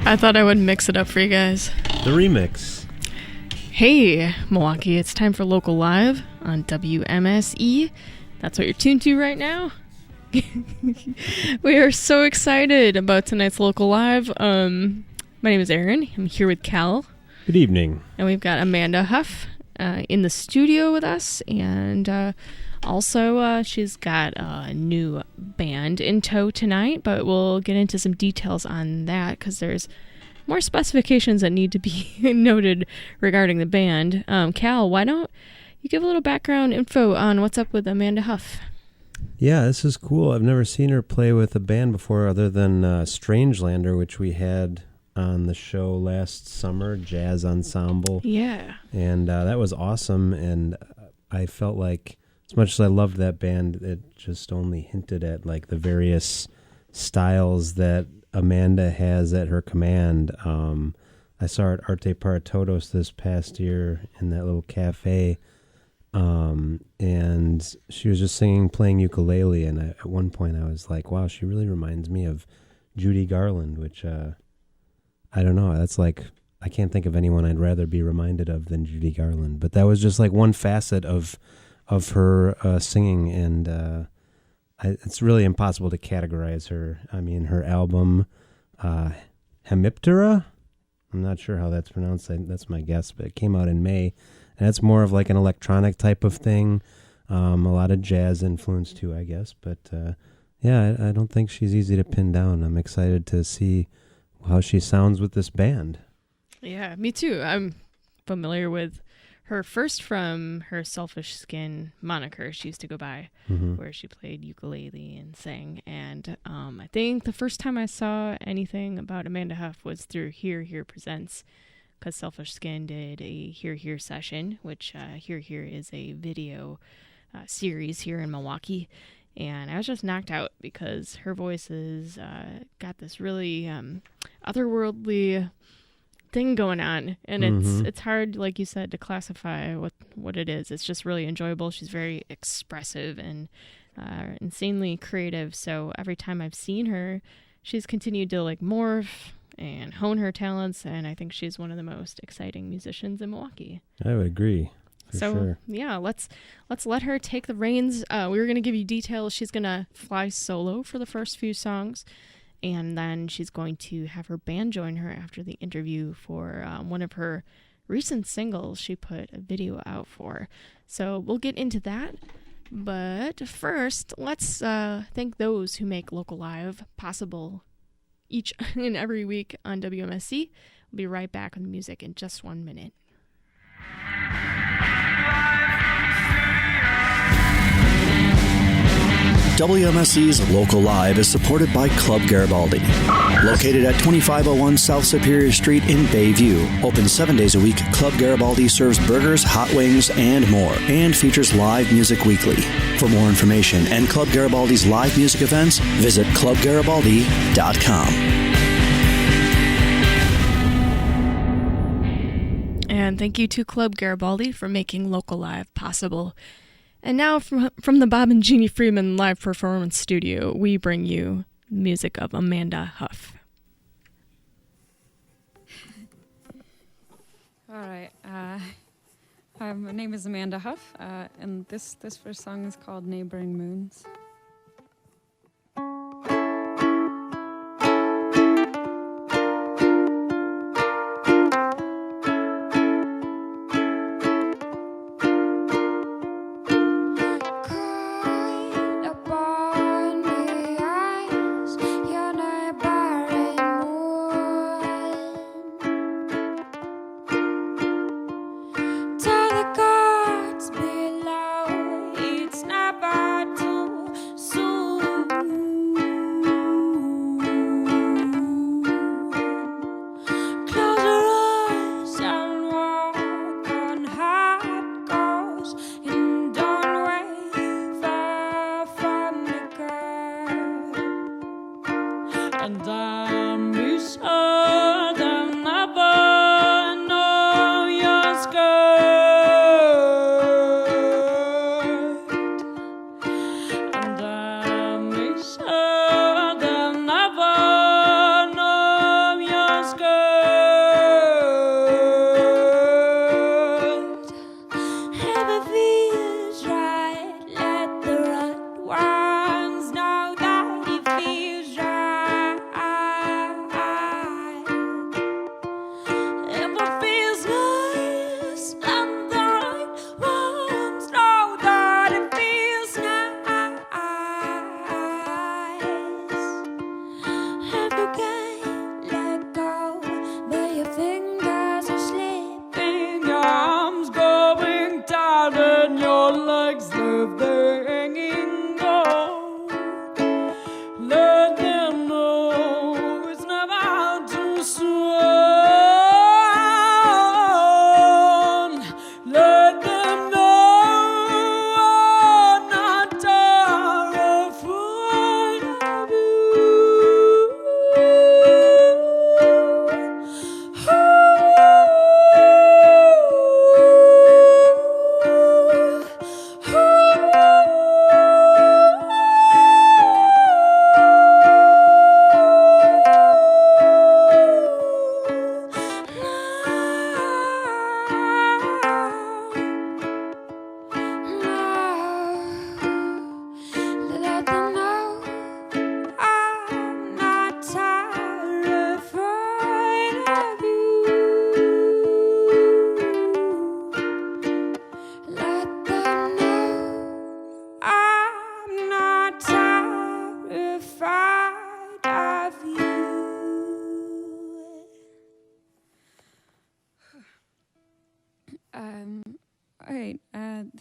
I thought I would mix it up for you guys. The remix. Hey, Milwaukee, it's time for Local Live on WMSE. That's what you're tuned to right now. We are so excited about tonight's Local Live. My name is Erin. I'm here with Cal. Good evening. And we've got Amanda Huff in the studio with us. And also, she's got a new band in tow tonight, but we'll get into some details on that because there's more specifications that need to be noted regarding the band. Cal, why don't you give a little background info on what's up with Amanda Huff? Yeah, this is cool. I've never seen her play with a band before other than Strangelander, which we had on the show last summer, Jazz Ensemble. Yeah. And that was awesome, and I felt like as much as I loved that band, it just only hinted at like the various styles that Amanda has at her command. I saw her at Arte para Todos this past year in that little cafe, and she was just singing, playing ukulele, and at one point I was like, wow, she really reminds me of Judy Garland, which I don't know, that's like, I can't think of anyone I'd rather be reminded of than Judy Garland, but that was just like one facet of her singing, and it's really impossible to categorize her. I mean, her album, Hemiptera, I'm not sure how that's pronounced, that's my guess, but it came out in May, and it's more of like an electronic type of thing, a lot of jazz influence too, I guess, but yeah, I don't think she's easy to pin down. I'm excited to see how she sounds with this band. Yeah, me too. I'm familiar with her first from her Selfish Skin moniker she used to go by, where she played ukulele and sang. And I think the first time I saw anything about Amanda Huff was through Here Here Presents, because Selfish Skin did a Here Here session, which Here Here is a video series here in Milwaukee. And I was just knocked out because her voice has got this really otherworldly thing going on, and it's hard, like you said, to classify what it is. It's just really enjoyable. She's very expressive and insanely creative, so every time I've seen her, she's continued to like morph and hone her talents, and I think she's one of the most exciting musicians in Milwaukee. I would agree. Sure. Yeah, let's let her take the reins. We were going to give you details. She's going to fly solo for the first few songs, and then she's going to have her band join her after the interview for one of her recent singles she put a video out for. So we'll get into that. But first, let's thank those who make Local Live possible each and every week on WMSE. We'll be right back with music in just 1 minute. WMSE's Local Live is supported by Club Garibaldi. Located at 2501 South Superior Street in Bayview. Open 7 days a week, Club Garibaldi serves burgers, hot wings, and more, and features live music weekly. For more information and Club Garibaldi's live music events, visit clubgaribaldi.com. And thank you to Club Garibaldi for making Local Live possible. And now from the Bob and Genie Friedman live performance studio, we bring you music of Amanda Huff. All right. Hi, my name is Amanda Huff, and this first song is called Neighboring Moons.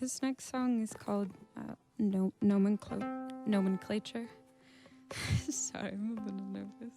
This next song is called Nomenclature. Sorry, I'm a little nervous.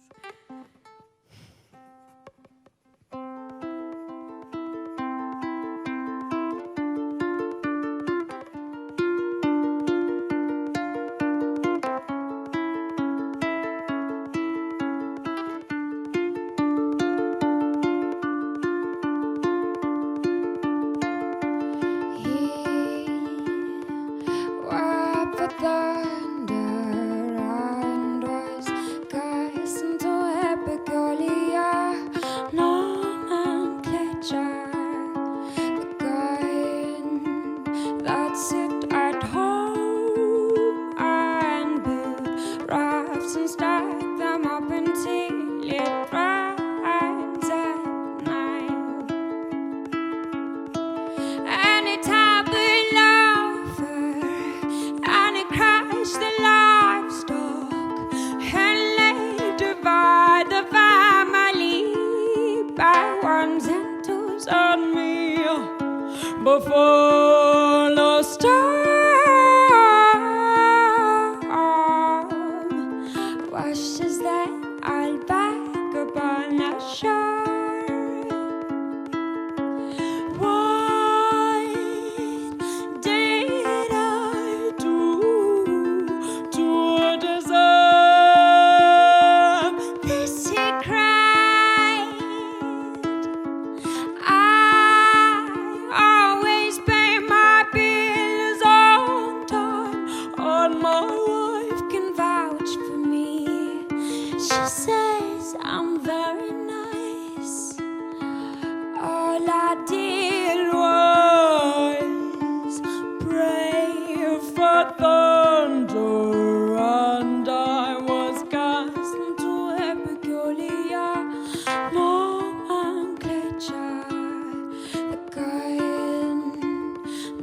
Before the storm washes that all back upon the shore. What did I do to deserve this? He cried. Always pay my bills on time, and my wife can vouch for me. She says I'm very nice. All I did was pray for thunder, and I was cast into a peculiar nomenclature. The kind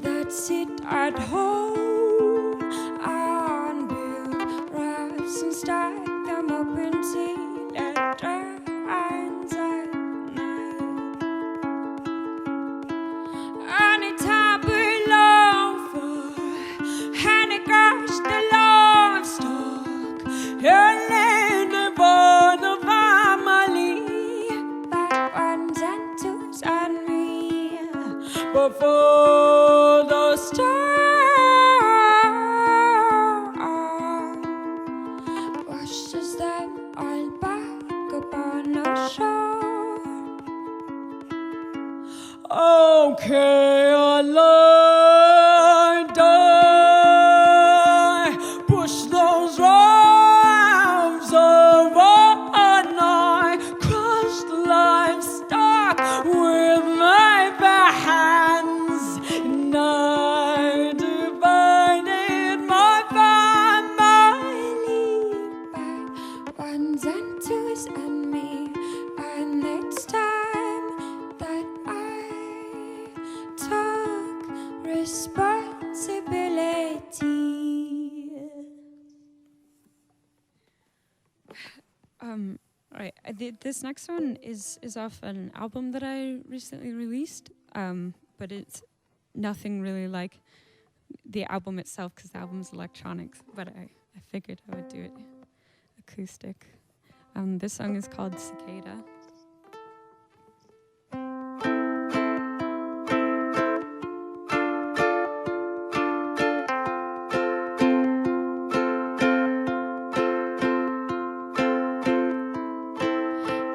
that sit at home and build rafts and stack them up until it rains at night. Anytime we long for, and it gosh the livestock, and land upon the family, back ones and twos and me. Before the storm washes them all back upon the shore. Okay, I lied, I push those rafts over, and I crushed livestock with my bare hands, and I divided my family by ones and twos and me, and it's time that I took responsibility. Right. This next one is off an album that I recently released, but it's nothing really like the album itself because the album's electronics. But I figured I would do it acoustic. This song is called Cicada.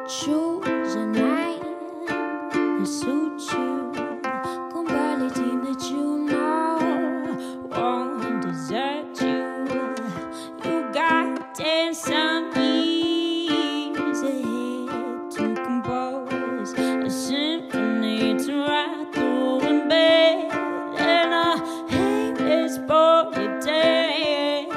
Choose a night that suits you. Combine the team that you know won't desert you. You got 10 some years ahead to compose a symphony to write through in bed, and a airwaves for your day.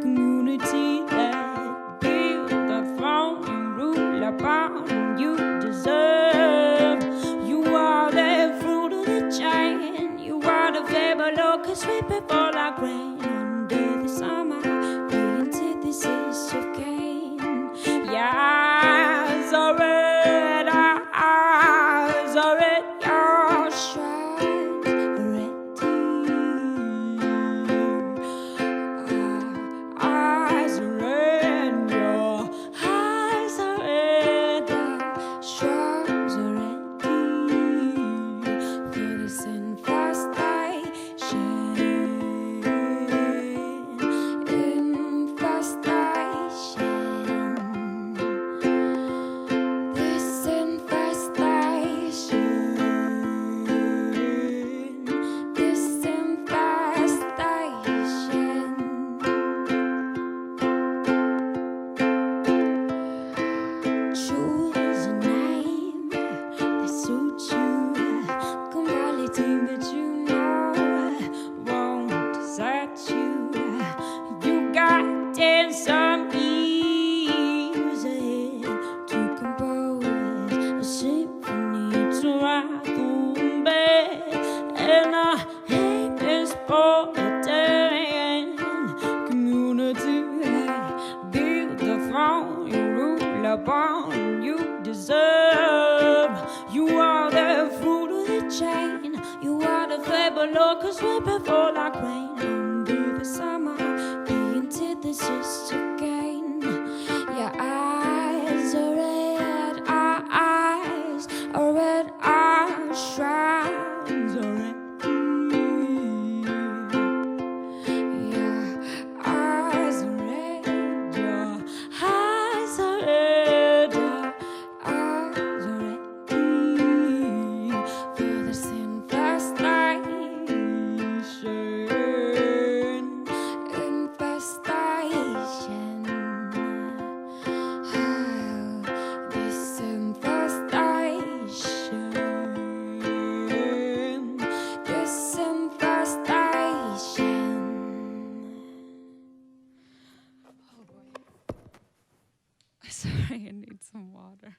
Community that built the throne and rule upon you deserve. You are the fruit of the giant. You are the fable locust sweeping for like rain under the summer. The antithesis of Cain. Your eyes are red, our eyes are red. Your shrines are empty. Choose a name that suits you. Quality that you know won't desert you. You got 10 some years ahead to compose a symphony to rock the bed. And I hate this proletarian community. Build the throne you rule upon and you deserve. You are the fruit of the chain. You are the fable locust whipping for like rain. Under the summer, the antithesis again. Your eyes are red, our eyes are red, our shrines are red. Your eyes are red, your eyes are red, your eyes are red. For this infestation, infestation. Oh, this infestation, this infestation. Oh boy. Sorry, I need some water.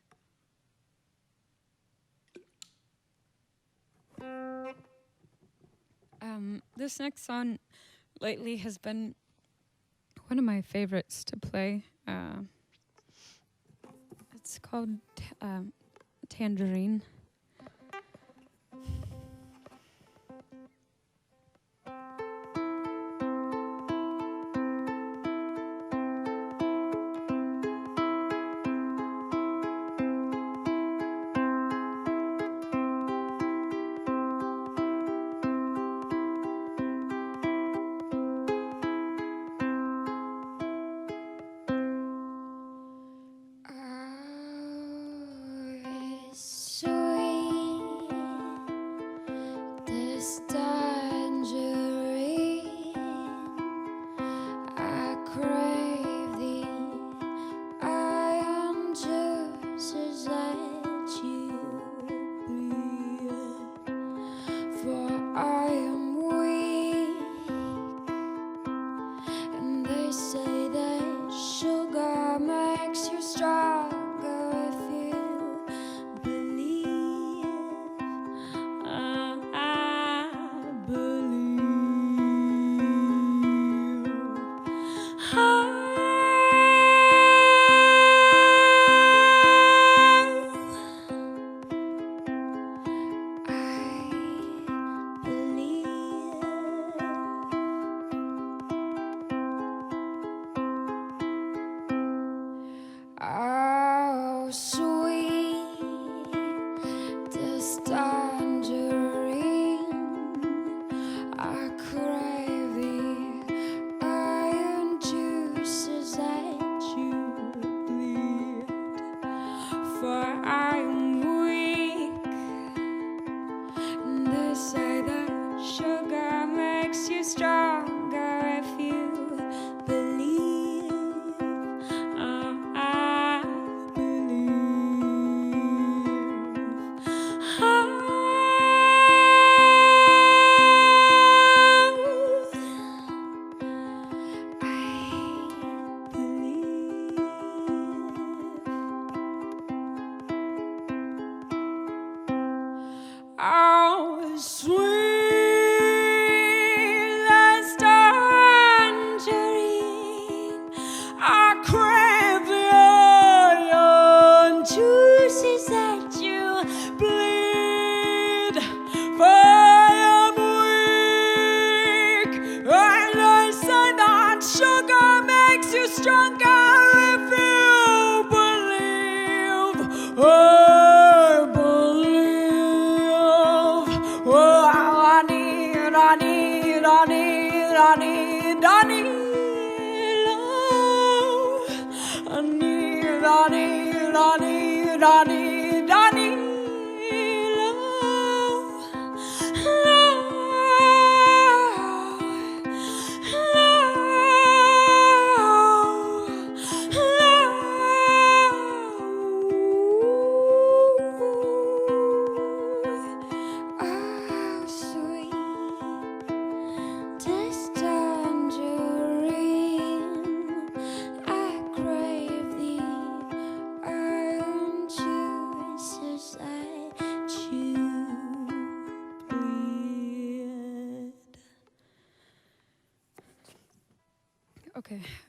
This next song lately has been one of my favorites to play. It's called Tangerine.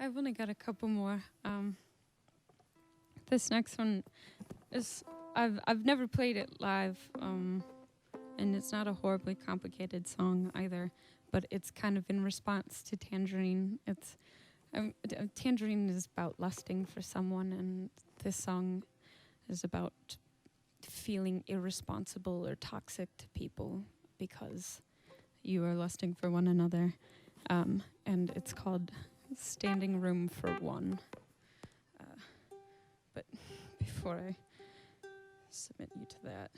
I've only got a couple more. This next one is I've never played it live, and it's not a horribly complicated song either, but it's kind of in response to Tangerine. It's Tangerine is about lusting for someone, and this song is about feeling irresponsible or toxic to people because you are lusting for one another, and it's called Standing Room for One. But before I submit you to that,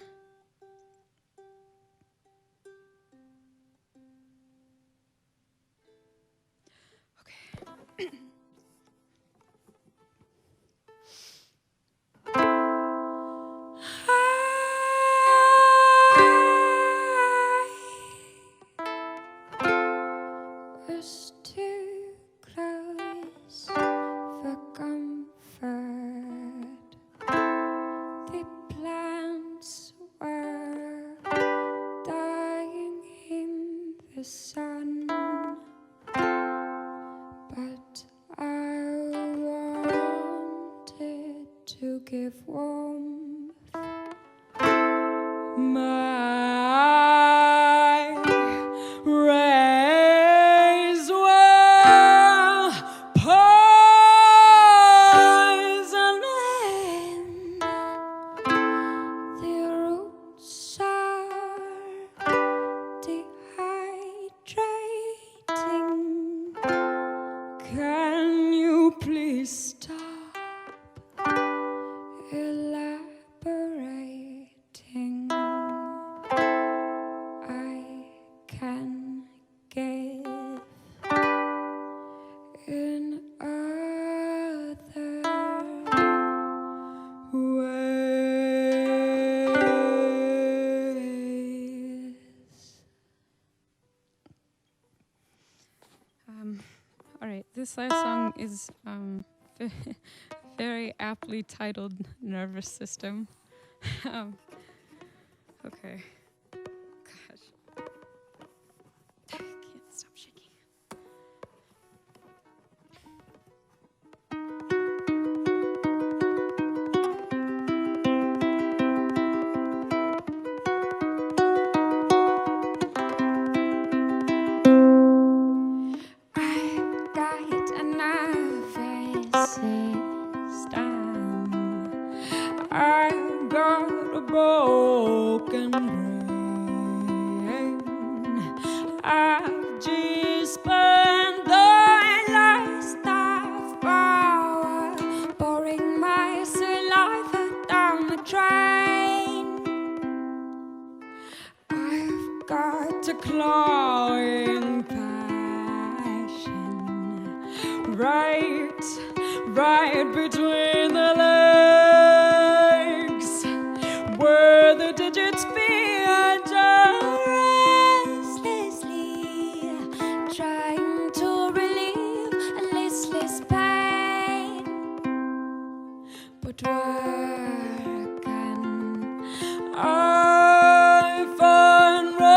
okay. Sun, but I wanted to give warmth. My rays were poisoning. The roots are dehydrating. Can you please stop elaborating? I can give in other ways. All right, this last song is very aptly titled Nervous System. Okay. Gosh. I can't stop shaking. I've got a nervous system. I've got a broken brain. I've just spent the last half hour pouring my saliva down the drain. I've got a clawing passion right between the legs, where the digits beat restlessly, trying to relieve a listless pain. But where can I find relief?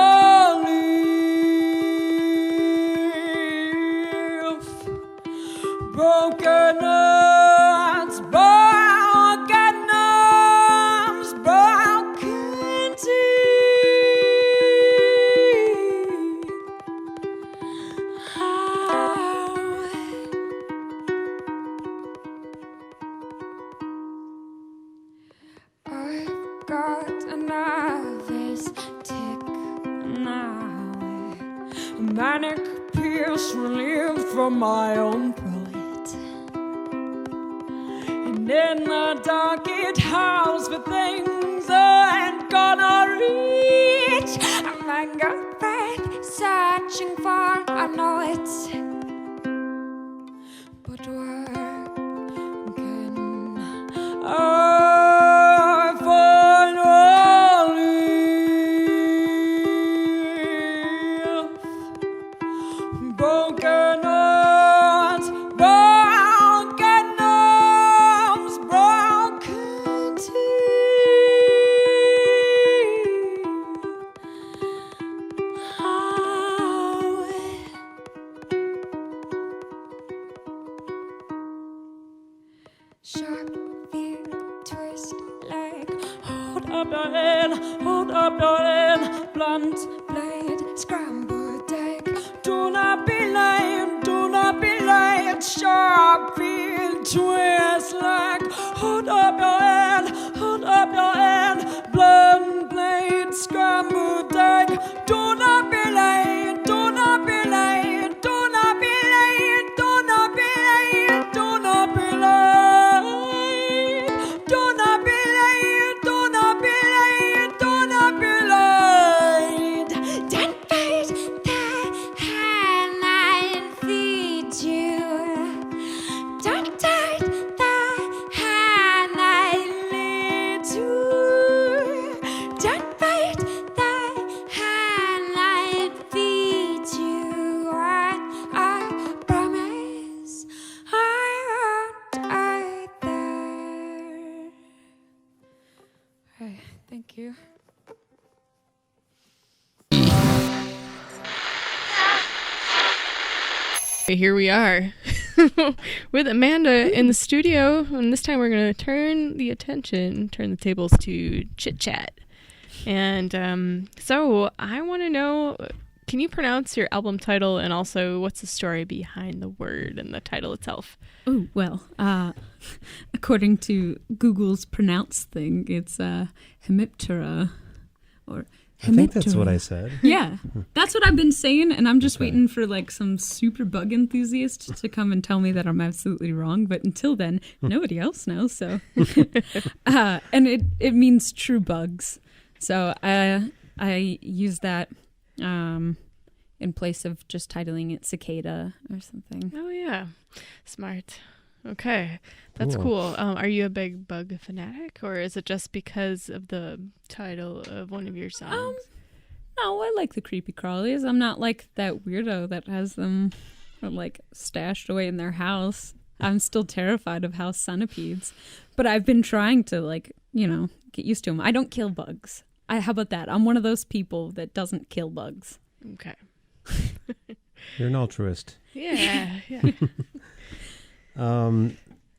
Broken hearts, broken arms, broken teeth. I've got a nervous tick now, a manic pierce relief from my own poet. And in the dark it howls for things I ain't gonna reach. I'm I got breath searching for, I know it. But where can I find relief? Broken hearts, broken arms, broken teeth. up your head, hold up your head. Blunt blade, scrambled egg. Do not be late, do not be late. Sharp field, twist leg. Hold up your head, hold up your head. Blunt blade, scrambled egg. Do not be late, do not be late. Do not be late, do not be late. Do not be late. Do not be late, do not be late. Do not be late. Don't bite the hand and feed you. Don't bite the hand I lead to. Don't bite the hand I feed you. I promise I won't either. Right, thank you. Here we are with Amanda in the studio, and this time we're going to turn the tables to chit chat. And so I want to know, can you pronounce your album title, and also what's the story behind the word and the title itself? Oh, well, according to Google's pronounce thing, it's Hemiptera, or I think that's what I said. Yeah, that's what I've been saying, and I'm just waiting for like some super bug enthusiast to come and tell me that I'm absolutely wrong. But until then, nobody else knows. So, and it means true bugs. So I use that in place of just titling it Cicada or something. Oh yeah, smart. Okay, that's cool. Are you a big bug fanatic, or is it just because of the title of one of your songs? No, I like the creepy crawlies. I'm not like that weirdo that has them like stashed away in their house. I'm still terrified of house centipedes, but I've been trying to like, get used to them. I don't kill bugs. How about that? I'm one of those people that doesn't kill bugs. Okay. You're an altruist. Yeah.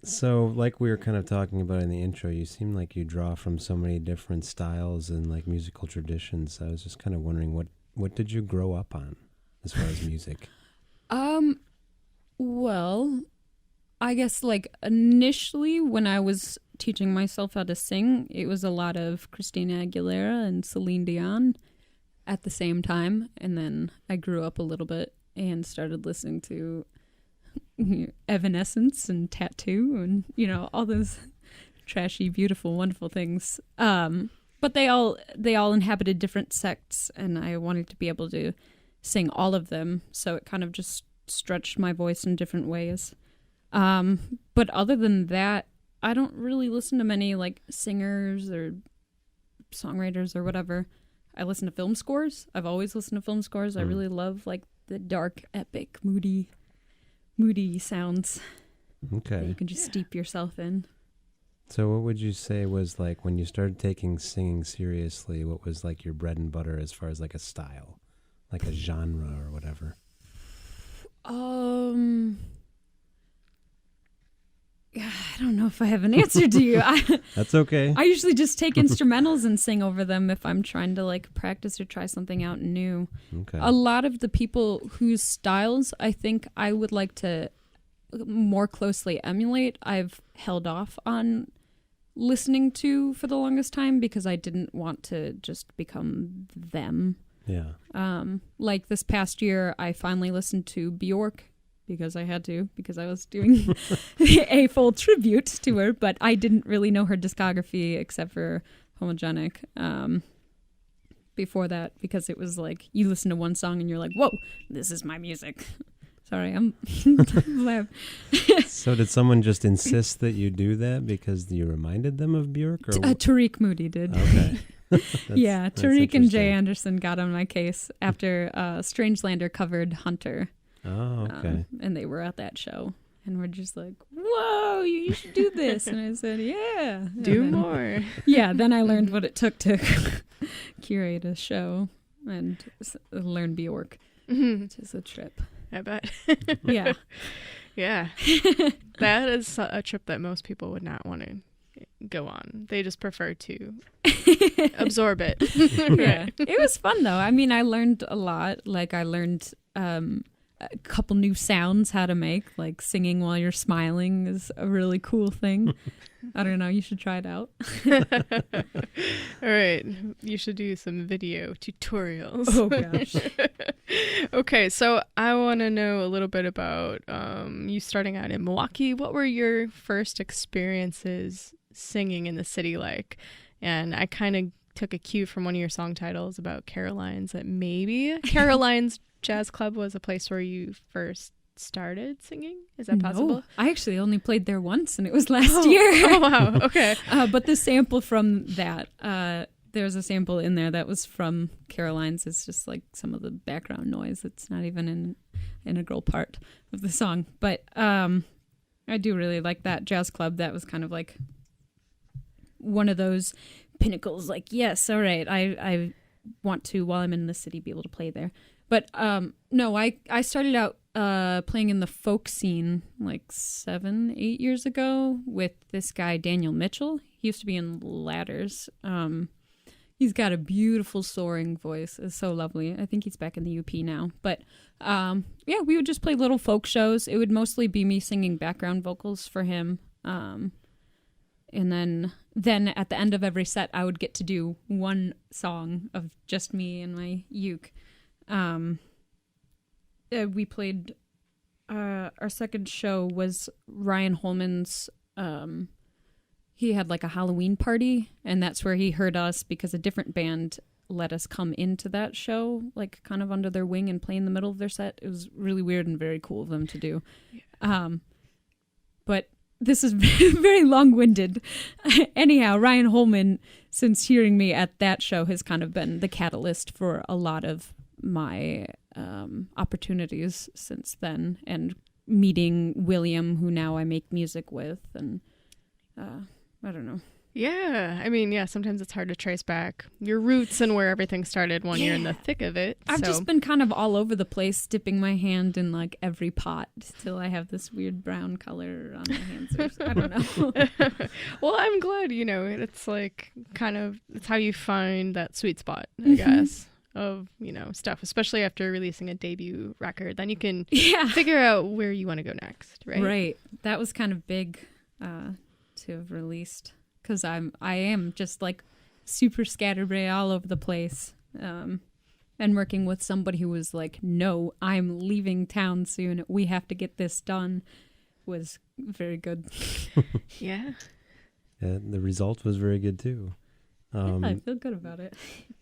So like we were kind of talking about in the intro, you seem like you draw from so many different styles and like musical traditions. I was just kind of wondering what did you grow up on as far as music? Well, I guess like initially when I was teaching myself how to sing, it was a lot of Christina Aguilera and Celine Dion at the same time. And then I grew up a little bit and started listening to Evanescence and Tattoo and all those trashy, beautiful, wonderful things. But they all inhabited different sects, and I wanted to be able to sing all of them, so it kind of just stretched my voice in different ways. But other than that, I don't really listen to many like singers or songwriters or whatever. I listen to film scores. I've always listened to film scores. I really love like the dark, epic, moody sounds. Okay. That you can just steep yourself in. So what would you say was like when you started taking singing seriously, what was like your bread and butter as far as like a style, like a genre or whatever? I don't know if I have an answer to you. That's okay. I usually just take instrumentals and sing over them if I'm trying to like practice or try something out new. Okay. A lot of the people whose styles I think I would like to more closely emulate, I've held off on listening to for the longest time because I didn't want to just become them. Yeah. Like this past year, I finally listened to Bjork because I had to, because I was doing a full tribute to her, but I didn't really know her discography except for Homogenic before that, because it was like you listen to one song and you're like, whoa, this is my music. Sorry, I'm So did someone just insist that you do that because you reminded them of Bjork? Or Tariq Moody did. Okay. Yeah, Tariq and Jay Anderson got on my case after Strangelander covered Hunter. Oh, okay. And they were at that show and were just like, whoa, you should do this. And I said, yeah. Do more. Yeah, then I learned what it took to curate a show and learn Bjork, which is a trip. I bet. Yeah. Yeah. That is a trip that most people would not want to go on. They just prefer to absorb it. Yeah. It was fun though. I mean, I learned a lot. Like I learned a couple new sounds how to make, like singing while you're smiling is a really cool thing. I don't know, you should try it out. All right, you should do some video tutorials. Oh gosh. Okay, so I want to know a little bit about you starting out in Milwaukee. What were your first experiences singing in the city like? And I kind of took a cue from one of your song titles about Caroline's, that maybe Caroline's Jazz Club was a place where you first started singing. Is that possible? No, I actually only played there once, and it was last year. Oh, wow. Okay. But the sample from that, there's a sample in there that was from Caroline's. It's just like some of the background noise. It's not even an integral part of the song. But I do really like that Jazz Club. That was kind of like one of those pinnacles. Like, yes, all right, I want to, while I'm in the city, be able to play there. But no, I started out playing in the folk scene like 7-8 years ago with this guy, Daniel Mitchell. He used to be in Ladders. He's got a beautiful soaring voice. It's so lovely. I think he's back in the UP now. But yeah, we would just play little folk shows. It would mostly be me singing background vocals for him. And then at the end of every set, I would get to do one song of just me and my uke. We played, our second show was Ryan Holman's, he had like a Halloween party, and that's where he heard us because a different band let us come into that show, like kind of under their wing and play in the middle of their set. It was really weird and very cool of them to do. But this is very long-winded. Anyhow, Ryan Holman, since hearing me at that show, has kind of been the catalyst for a lot of my opportunities since then, and meeting William, who now I make music with, and I don't know. Yeah, I mean, yeah, sometimes it's hard to trace back your roots and where everything started when you're in the thick of it. I've just been kind of all over the place, dipping my hand in like every pot till I have this weird brown color on my hands. I don't know. Well, I'm glad, it's like kind of, it's how you find that sweet spot, I guess, of, stuff, especially after releasing a debut record. Then you can figure out where you want to go next, right? Right. That was kind of big to have released. Because I am just like super scatterbrained all over the place, and working with somebody who was like, no, I'm leaving town soon, we have to get this done, was very good. Yeah, the result was very good too. I feel good about it.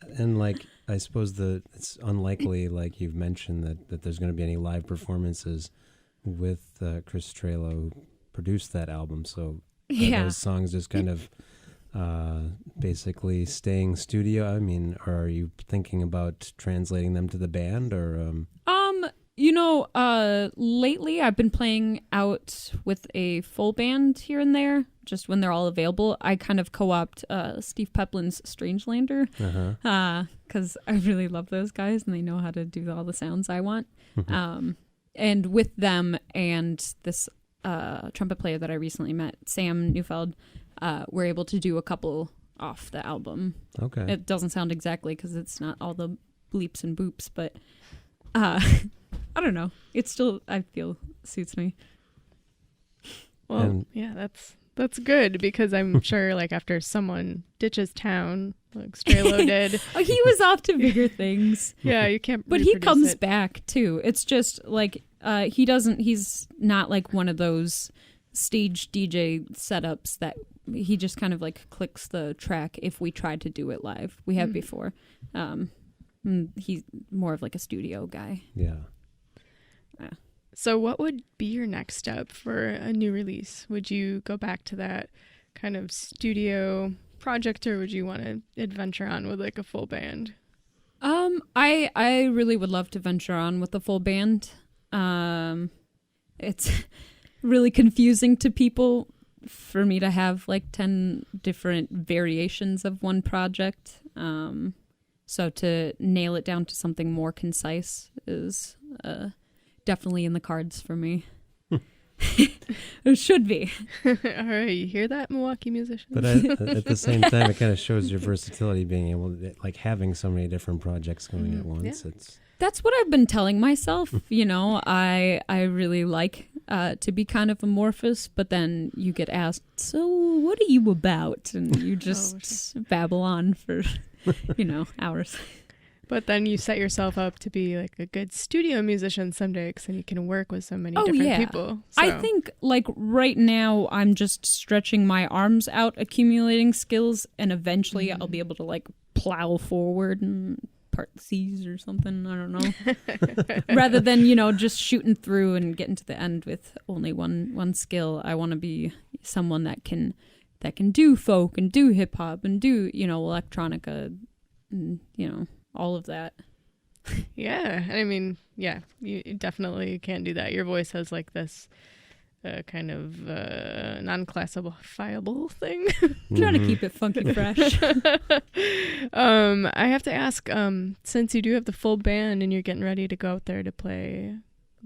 And like, I suppose it's unlikely, like you've mentioned, that there's going to be any live performances with Chris Cicerelli, who produced that album, so those songs just kind of basically staying studio? I mean, or are you thinking about translating them to the band, or lately I've been playing out with a full band here and there, just when they're all available. I kind of co-opt Steve Peplin's Strangelander, because I really love those guys and they know how to do all the sounds I want. And with them and this trumpet player that I recently met, Sam Neufeld, we're able to do a couple off the album. Okay. It doesn't sound exactly because it's not all the bleeps and boops, but I don't know. It still, I feel, suits me. Well, that's good, because I'm sure like after someone ditches town, like Strelo did. Oh, he was off to bigger things. Yeah, you can't. But he comes back too. It's just like he's not like one of those stage DJ setups that he just kind of like clicks the track if we tried to do it live. We have before. He's more of like a studio guy. Yeah. So what would be your next step for a new release? Would you go back to that kind of studio project, or would you want to adventure on with like a full band? I really would love to venture on with a full band. It's really confusing to people for me to have like 10 different variations of one project. So to nail it down to something more concise is definitely in the cards for me. It should be. All right, you hear that, Milwaukee musicians? But at the same time, it kind of shows your versatility, being able to, like, having so many different projects going at once. Yeah. That's what I've been telling myself. You know, I really like to be kind of amorphous, but then you get asked, so what are you about? And you just babble on for, hours. But then you set yourself up to be like a good studio musician someday, because then you can work with so many different people. So. I think like right now I'm just stretching my arms out, accumulating skills, and eventually I'll be able to like plow forward and part C's or something. I don't know. Rather than, just shooting through and getting to the end with only one skill. I want to be someone that can do folk and do hip hop and do, electronica and, all of that. Yeah. I mean, yeah, you definitely can do that. Your voice has like this kind of non-classifiable thing. Trying to keep it funky fresh. I have to ask, since you do have the full band and you're getting ready to go out there to play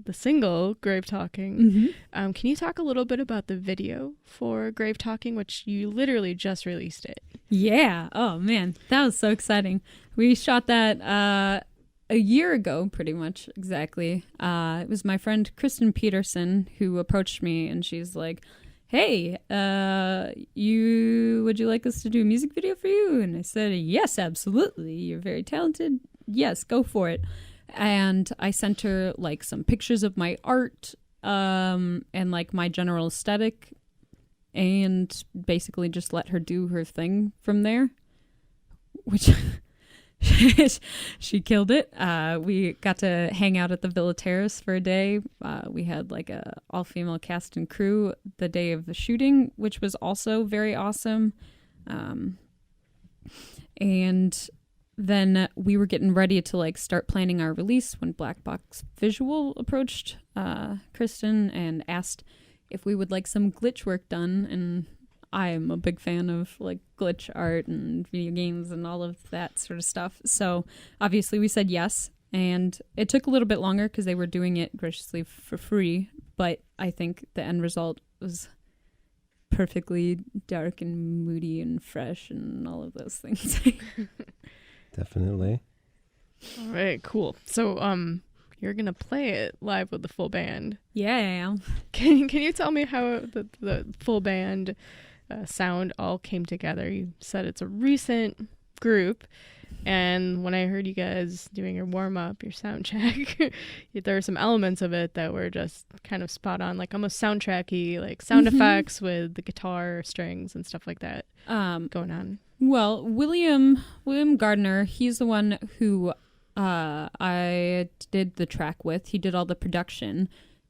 the single Grave Talking, can you talk a little bit about the video for Grave Talking, which you literally just released it? Yeah. Oh man, that was so exciting. We shot that a year ago, pretty much exactly. It was my friend Kristen Peterson who approached me, and she's like, hey, would you like us to do a music video for you? And I said, yes, absolutely. You're very talented. Yes, go for it. And I sent her like some pictures of my art and like my general aesthetic, and basically just let her do her thing from there, which she killed it. We got to hang out at the Villa Terrace for a day. We had like a all-female cast and crew the day of the shooting, which was also very awesome. And then we were getting ready to like start planning our release when Black Box Visual approached Kristen and asked if we would like some glitch work done. And I'm a big fan of like glitch art and video games and all of that sort of stuff. So obviously we said yes, and it took a little bit longer because they were doing it graciously for free. But I think the end result was perfectly dark and moody and fresh and all of those things. Definitely. All right, cool. So, you're gonna play it live with the full band. Yeah. Can you tell me how the full band sound all came together? You said it's a recent group, and when I heard you guys doing your warm up, your sound check, there were some elements of it that were just kind of spot on, like almost soundtracky, like sound effects with the guitar strings and stuff like that going on. Well, William Gardner, he's the one who I did the track with. He did all the production.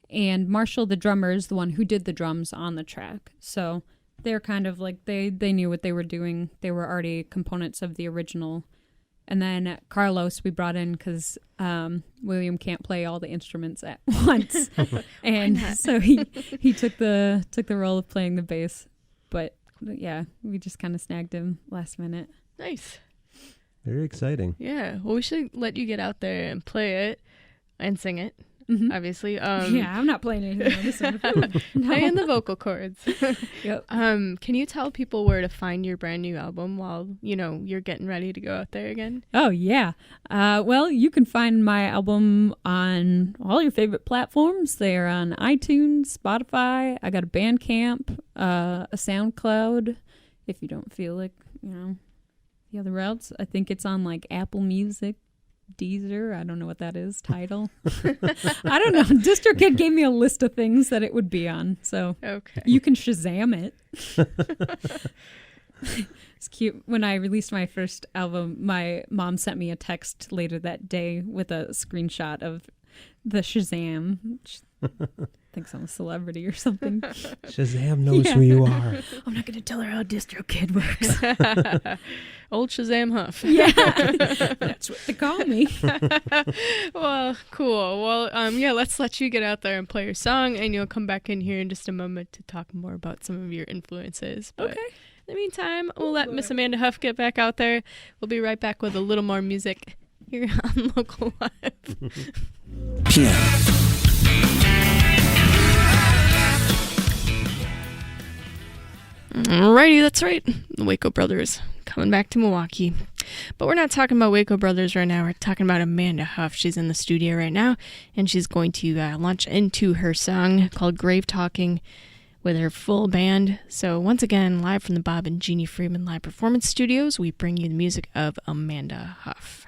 And Marshall, the drummer, is the one who did the drums on the track. So they're kind of like, they knew what they were doing. They were already components of the original. And then Carlos we brought in because William can't play all the instruments at once. And so he took the role of playing the bass. But yeah, we just kind of snagged him last minute. Nice. Very exciting. Yeah. Well, we should let you get out there and play it and sing it, obviously. Yeah, I'm not playing anything on this one. No. Playing the vocal cords. Yep. Can you tell people where to find your brand new album while, you're getting ready to go out there again? Oh, yeah. Well, you can find my album on all your favorite platforms. They are on iTunes, Spotify. I got a Bandcamp, a SoundCloud, if you don't feel like, the other routes. I think it's on like Apple Music, Deezer. I don't know what that is. Tidal. I don't know. DistroKid gave me a list of things that it would be on. So you can Shazam it. It's cute. When I released my first album, my mom sent me a text later that day with a screenshot of the Shazam. Thinks I'm a celebrity or something. Shazam knows who you are. I'm not going to tell her how DistroKid works. Old Shazam Huff. Yeah, that's what they call me. Well, cool. Well, let's let you get out there and play your song, and you'll come back in here in just a moment to talk more about some of your influences. But in the meantime, we'll let Miss Amanda Huff get back out there. We'll be right back with a little more music here on Local Live. Yeah. Alrighty, that's right. The Waco Brothers coming back to Milwaukee. But we're not talking about Waco Brothers right now. We're talking about Amanda Huff. She's in the studio right now, and she's going to launch into her song called Gravetalking with her full band. So once again, live from the Bob and Genie Friedman Live Performance Studios, we bring you the music of Amanda Huff.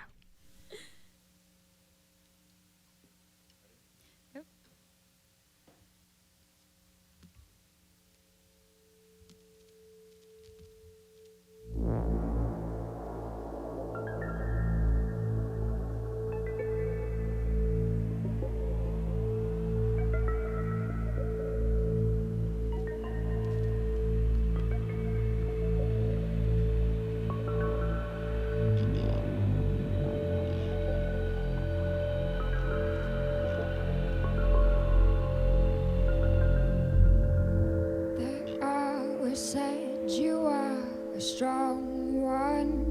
Said you are a strong one,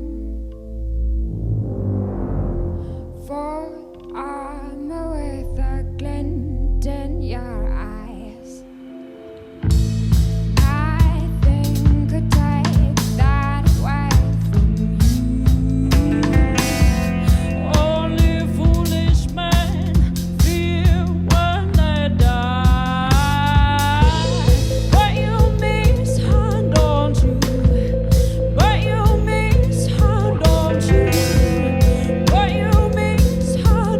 for armor with a glint in your eyes. I think I'd take that away from you. Only foolish men fear when they die. But you miss her, don't you? But you miss her, don't you? But you miss her,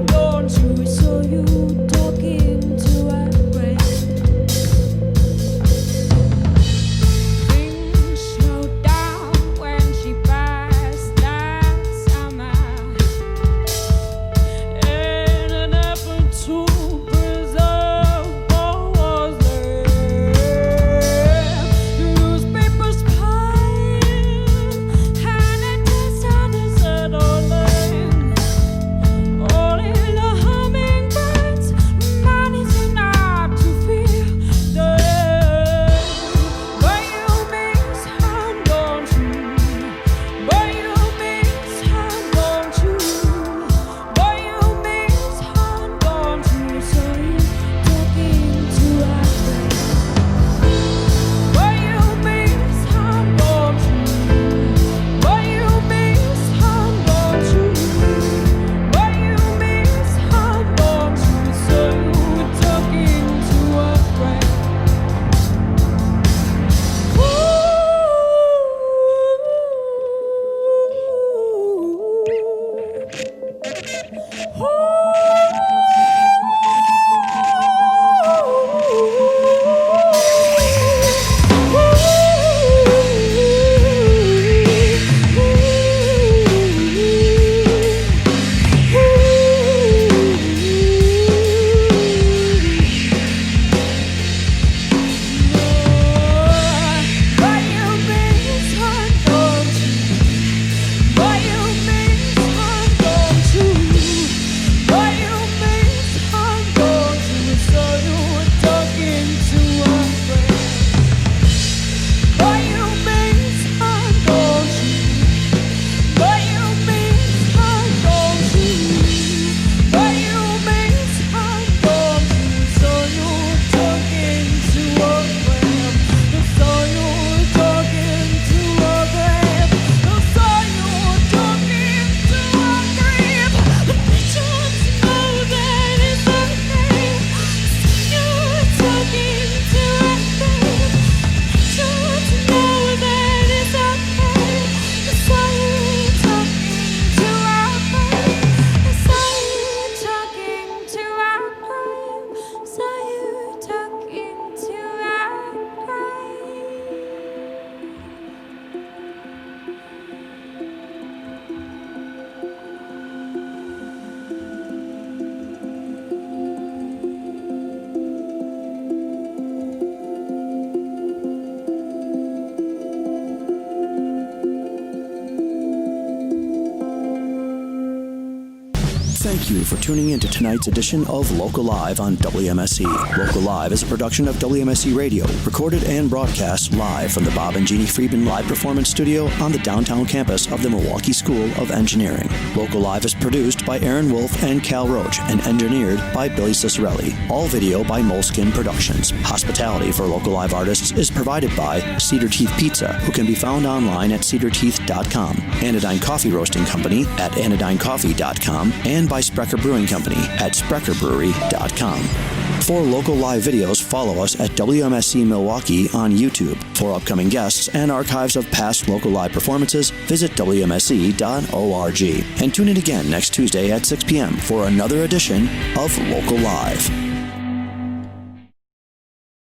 Thank you for tuning in to tonight's edition of Local Live on WMSE. Local Live is a production of WMSE Radio, recorded and broadcast live from the Bob and Genie Friedman Live Performance Studio on the downtown campus of the Milwaukee School of Engineering. Local Live is produced by Erin Wolf and Cal Roach and engineered by Billy Cicerelli. All video by Moleskin Productions. Hospitality for Local Live artists is provided by Cedar Teeth Pizza, who can be found online at cedarteeth.com, Anodyne Coffee Roasting Company at anodynecoffee.com, and by Sprecher Brewing Company at spreckerbrewery.com. For Local Live videos, follow us at WMSE Milwaukee on YouTube. For upcoming guests and archives of past Local Live performances, visit WMSE.org. And tune in again next Tuesday at 6 p.m. for another edition of Local Live.